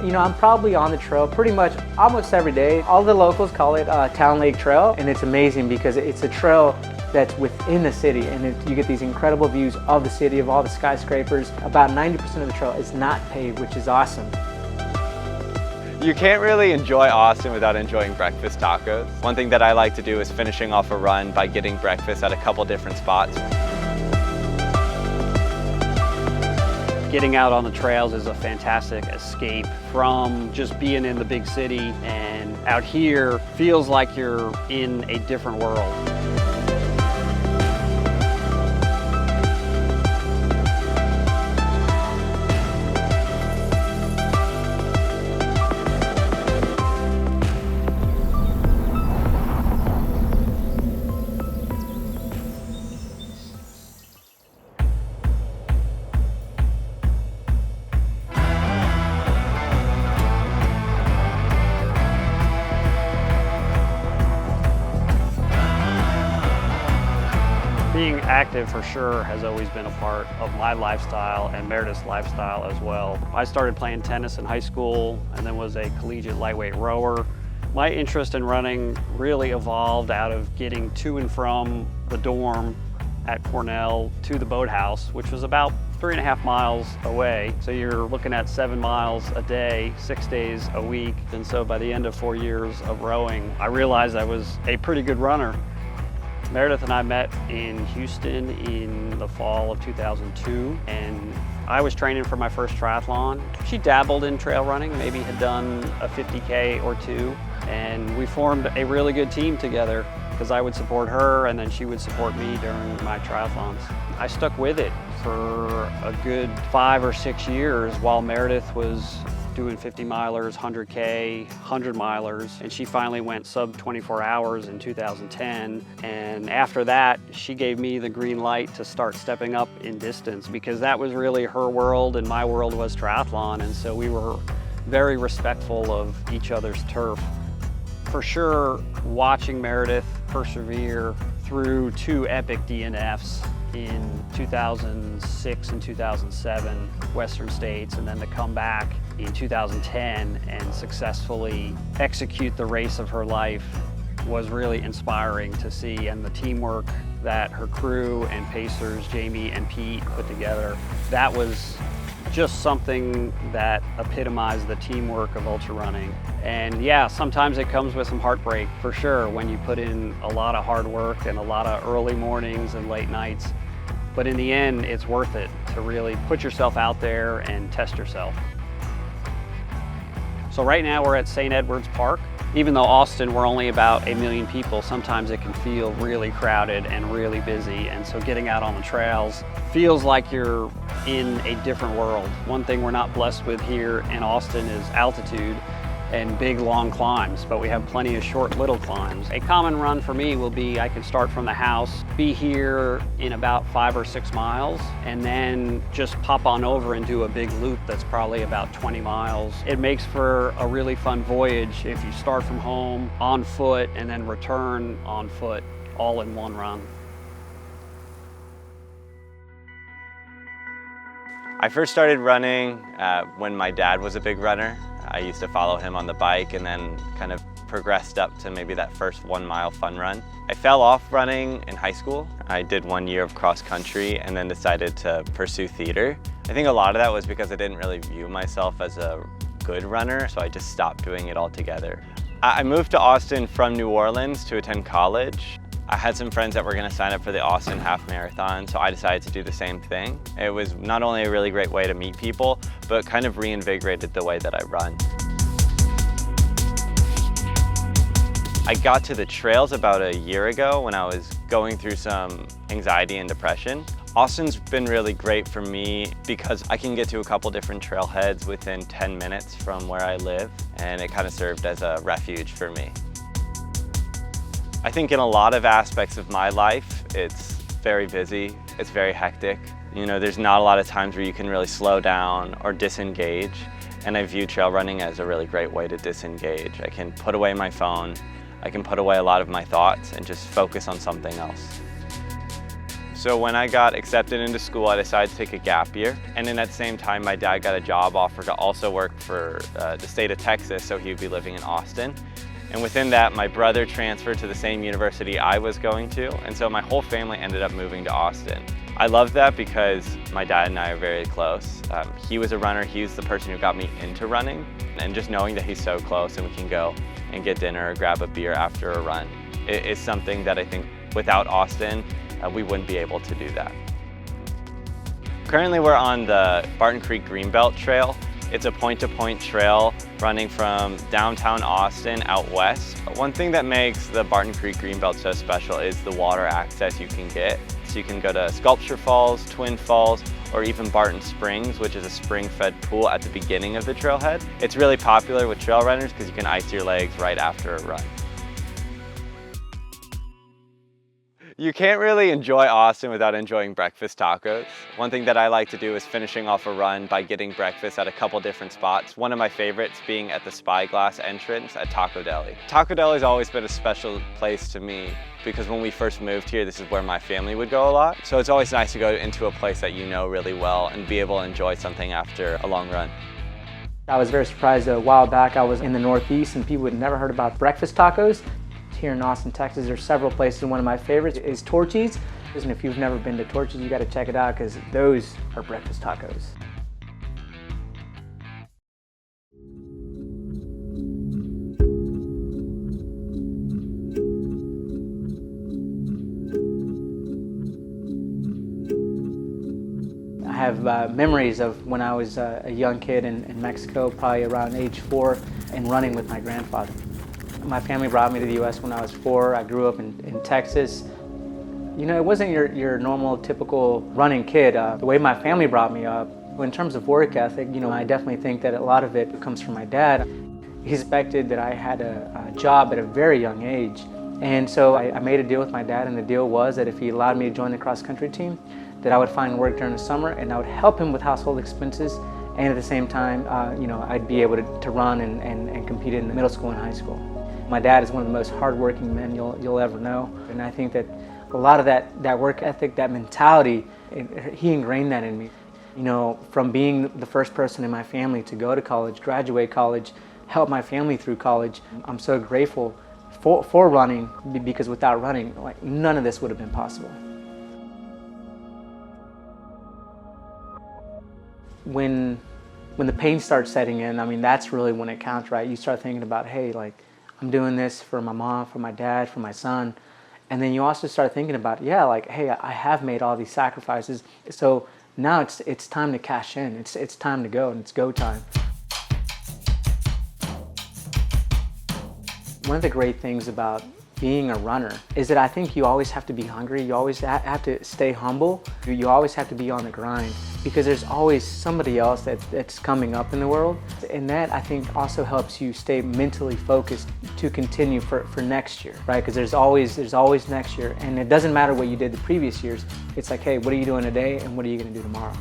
You know, I'm probably on the trail pretty much almost every day. All the locals call it Town Lake Trail, and it's amazing because it's a trail that's within the city, and you get these incredible views of the city, of all the skyscrapers. About 90% of the trail is not paved, which is awesome. You can't really enjoy Austin without enjoying breakfast tacos. One thing that I like to do is finishing off a run by getting breakfast at a couple different spots. Getting out on the trails is a fantastic escape from just being in the big city, and out here feels like you're in a different world. Being active for sure has always been a part of my lifestyle and Meredith's lifestyle as well. I started playing tennis in high school and then was a collegiate lightweight rower. My interest in running really evolved out of getting to and from the dorm at Cornell to the boathouse, which was about 3.5 miles away. So you're looking at 7 miles a day, 6 days a week. And so by the end of 4 years of rowing, I realized I was a pretty good runner. Meredith and I met in Houston in the fall of 2002, and I was training for my first triathlon. She dabbled in trail running, maybe had done a 50K or two, and we formed a really good team together because I would support her and then she would support me during my triathlons. I stuck with it for a good 5 or 6 years while Meredith was doing 50 milers, 100K, 100 milers, and she finally went sub 24 hours in 2010. And after that, she gave me the green light to start stepping up in distance because that was really her world and my world was triathlon. And so we were very respectful of each other's turf. For sure, watching Meredith persevere through 2 epic DNFs in 2006 and 2007, Western States, and then to come back in 2010 and successfully execute the race of her life was really inspiring to see, and the teamwork that her crew and pacers, Jamie and Pete, put together, that was just something that epitomized the teamwork of ultra running. And yeah, sometimes it comes with some heartbreak for sure when you put in a lot of hard work and a lot of early mornings and late nights. But in the end, it's worth it to really put yourself out there and test yourself. So right now we're at St. Edward's Park. Even though Austin, we're only about 1 million people, sometimes it can feel really crowded and really busy. And so getting out on the trails feels like you're in a different world. One thing we're not blessed with here in Austin is altitude and big long climbs, but we have plenty of short little climbs. A common run for me will be I can start from the house, be here in about 5 or 6 miles, and then just pop on over and do a big loop that's probably about 20 miles. It makes for a really fun voyage if you start from home on foot and then return on foot all in one run. I first started running when my dad was a big runner. I used to follow him on the bike and then kind of progressed up to maybe that first 1 mile fun run. I fell off running in high school. I did 1 year of cross country and then decided to pursue theater. I think a lot of that was because I didn't really view myself as a good runner, so I just stopped doing it altogether. I moved to Austin from New Orleans to attend college. I had some friends that were going to sign up for the Austin Half Marathon, so I decided to do the same thing. It was not only a really great way to meet people, but kind of reinvigorated the way that I run. I got to the trails about a year ago when I was going through some anxiety and depression. Austin's been really great for me because I can get to a couple different trailheads within 10 minutes from where I live, and it kind of served as a refuge for me. I think in a lot of aspects of my life, it's very busy, it's very hectic. You know, there's not a lot of times where you can really slow down or disengage, and I view trail running as a really great way to disengage. I can put away my phone, I can put away a lot of my thoughts and just focus on something else. So when I got accepted into school, I decided to take a gap year. And in that same time, my dad got a job offer to also work for the state of Texas, so he would be living in Austin. And within that, my brother transferred to the same university I was going to, and so my whole family ended up moving to Austin. I love that because my dad and I are very close. He was a runner, he was the person who got me into running, and just knowing that he's so close and we can go and get dinner or grab a beer after a run is something that I think without Austin, we wouldn't be able to do that. Currently we're on the Barton Creek Greenbelt Trail. It's a point-to-point trail running from downtown Austin out west. One thing that makes the Barton Creek Greenbelt so special is the water access you can get. So you can go to Sculpture Falls, Twin Falls, or even Barton Springs, which is a spring-fed pool at the beginning of the trailhead. It's really popular with trail runners because you can ice your legs right after a run. You can't really enjoy Austin without enjoying breakfast tacos. One thing that I like to do is finishing off a run by getting breakfast at a couple different spots. One of my favorites being at the Spyglass entrance at Taco Deli. Taco Deli has always been a special place to me because when we first moved here, this is where my family would go a lot. So it's always nice to go into a place that you know really well and be able to enjoy something after a long run. I was very surprised a while back. I was in the Northeast and people had never heard about breakfast tacos. Here in Austin, Texas, there's several places. One of my favorites is Torchy's. And if you've never been to Torchy's, you got to check it out because those are breakfast tacos. I have memories of when I was a young kid in Mexico, probably around age 4, and running with my grandfather. My family brought me to the U.S. when I was 4. I grew up in Texas. You know, it wasn't your normal, typical running kid. The way my family brought me up, in terms of work ethic, you know, I definitely think that a lot of it comes from my dad. He expected that I had a job at a very young age. And so I made a deal with my dad, and the deal was that if he allowed me to join the cross-country team, that I would find work during the summer and I would help him with household expenses. And at the same time, you know, I'd be able to run and compete in middle school and high school. My dad is one of the most hardworking men you'll ever know, and I think that a lot of that work ethic, that mentality, he ingrained that in me. You know, from being the first person in my family to go to college, graduate college, help my family through college, I'm so grateful for running, because without running, like, none of this would have been possible. When the pain starts setting in, I mean, that's really when it counts, right? You start thinking about, hey, like, I'm doing this for my mom, for my dad, for my son. And then you also start thinking about, yeah, like, hey, I have made all these sacrifices. So now it's time to cash in. It's time to go, and it's go time. One of the great things about being a runner is that I think you always have to be hungry. You always have to stay humble. You always have to be on the grind, because there's always somebody else that's coming up in the world. And that, I think, also helps you stay mentally focused to continue for next year, right? Because there's always next year, and it doesn't matter what you did the previous years. It's like, hey, what are you doing today, and what are you going to do tomorrow?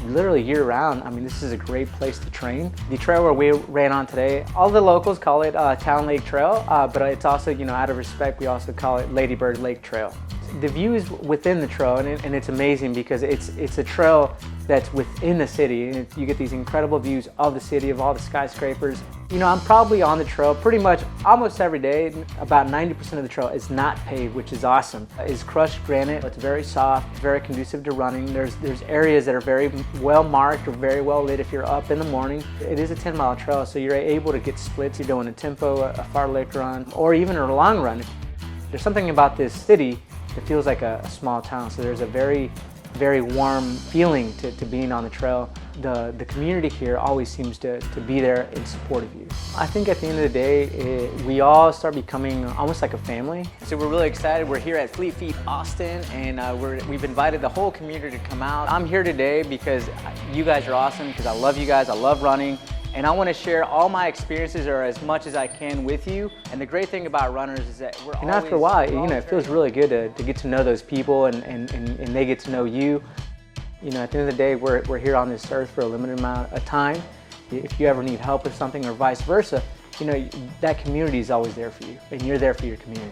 Literally year-round, I mean, this is a great place to train. The trail where we ran on today, all the locals call it Town Lake Trail, but it's also, you know, out of respect, we also call it Lady Bird Lake Trail. The view is within the trail, and it's amazing because it's a trail that's within the city, and you get these incredible views of the city, of all the skyscrapers. You know, I'm probably on the trail pretty much almost every day. About 90% of the trail is not paved, which is awesome. It's crushed granite. It's very soft, very conducive to running. There's areas that are very well marked or very well lit if you're up in the morning. It is a 10-mile trail, so you're able to get splits. You're doing a tempo, a fartlek run, or even a long run. There's something about this city that feels like a small town, so there's a very warm feeling to being on the trail. The community here always seems to be there in support of you. I think at the end of the day, we all start becoming almost like a family. So we're really excited. We're here at Fleet Feet Austin, and we've invited the whole community to come out. I'm here today because you guys are awesome, because I love you guys, I love running. And I want to share all my experiences, or as much as I can, with you. And the great thing about runners is that and after a while, you know, it feels really good to get to know those people, and they get to know you. You know, at the end of the day, we're here on this earth for a limited amount of time. If you ever need help with something, or vice versa, you know, that community is always there for you, and you're there for your community.